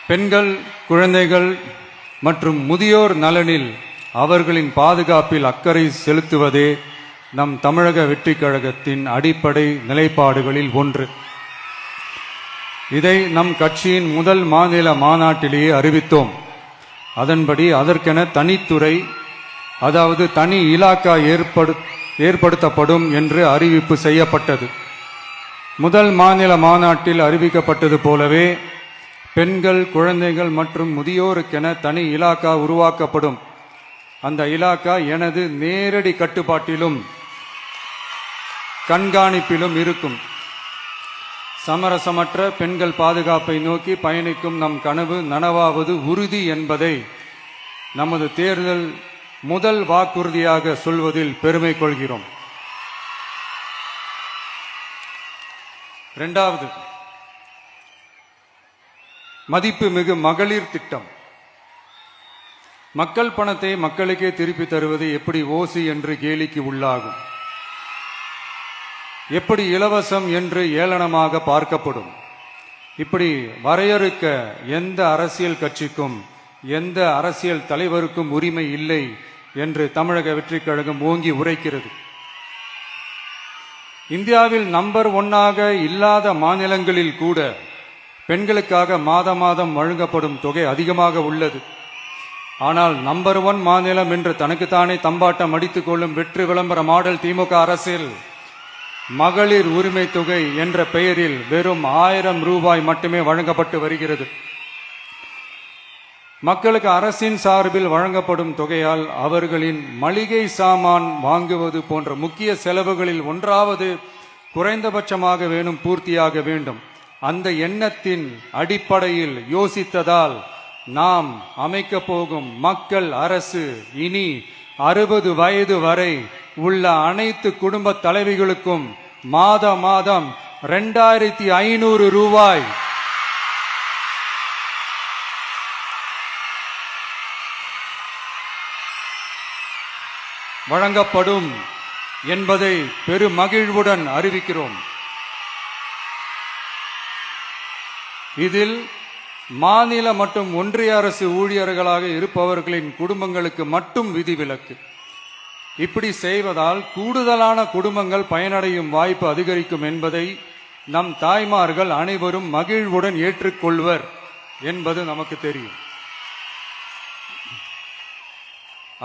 பெண்கள், குழந்தைகள் மற்றும் முதியோர் நலனில் அவர்களின் பாதுகாப்பில் அக்கறை செலுத்துவதே நம் தமிழக வெற்றிக் கழகத்தின் அடிப்படை நிலைப்பாடுகளில் ஒன்று. இதை நம் கட்சியின் முதல் மாநில மாநாட்டிலேயே அறிவித்தோம். அதன்படி அதற்கென தனித்துறை, அதாவது தனி இலாக்கா ஏற்படுத்தப்படும் என்று அறிவிப்பு செய்யப்பட்டது. முதல் மாநில மாநாட்டில் அறிவிக்கப்பட்டது போலவே பெண்கள், குழந்தைகள் மற்றும் முதியோருக்கென தனி இலாக்கா உருவாக்கப்படும். அந்த இலாக்கா எனது நேரடி கட்டுப்பாட்டிலும் கண்காணிப்பிலும் இருக்கும். சமரசமற்ற பெண்கள் பாதுகாப்பை நோக்கி பயணிக்கும் நம் கனவு நனவாவது உறுதி என்பதை நமது தேர்தல் முதல் வாக்குறுதியாக சொல்வதில் பெருமை கொள்கிறோம். இரண்டாவது, மதிப்புமிகு மகளிர் திட்டம். மக்கள் பணத்தை மக்களுக்கே திருப்பி தருவது எப்படி ஓசி என்று கேலிக்கு உள்ளாகும், எப்படி இலவசம் என்று ஏளனமாக பார்க்கப்படும். இப்படி வரையறுக்க எந்த அரசியல் கட்சிக்கும் எந்த அரசியல் தலைவருக்கும் உரிமை இல்லை என்று தமிழக வெற்றிக் கழகம் ஓங்கி உரைக்கிறது. இந்தியாவில் நம்பர் 1 இல்லாத மாநிலங்களில் கூட பெண்களுக்காக மாதம் வழங்கப்படும் தொகை அதிகமாக உள்ளது. ஆனால் நம்பர் 1 மாநிலம் என்று தனக்குத்தானே தம்பாட்டம் அடித்துக் கொள்ளும் வெற்றி விளம்பர மாடல் திமுக அரசில் மகளிர் உரிமை தொகை என்ற பெயரில் வெறும் 1000 ரூபாய் மட்டுமே வழங்கப்பட்டு வருகிறது. மக்களுக்கு அரசின் சார்பில் வழங்கப்படும் தொகையால் அவர்களின் மளிகை சாமான் வாங்குவது போன்ற முக்கிய செலவுகளில் ஒன்றாவது குறைந்தபட்சமாக பூர்த்தியாக வேண்டும். அந்த எண்ணத்தின் அடிப்படையில் யோசித்ததால் நாம் அமைக்கப் போகும் மக்கள் அரசு இனி 60 வயது வரை உள்ள அனைத்து குடும்ப தலைவிகளுக்கும் மாதம் 2500 ரூபாய் வழங்கப்படும் என்பதை பெருமகிழ்வுடன் அறிவிக்கிறோம். இதில் மாநில மற்றும் ஒன்றிய அரசு ஊழியர்களாக இருப்பவர்களின் குடும்பங்களுக்கு மட்டும் விதிவிலக்கு. இப்படி செய்வதால் கூடுதலான குடும்பங்கள் பயனடையும் வாய்ப்பு அதிகரிக்கும் என்பதை நம் தாய்மார்கள் அனைவரும் மகிழ்வுடன் ஏற்றுக்கொள்வர் என்பது நமக்கு தெரியும்.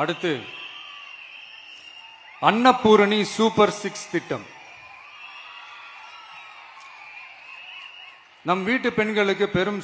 அடுத்து, அன்னபூரணி சூப்பர் 6 திட்டம். நம் வீட்டு பெண்களுக்கு பெரும்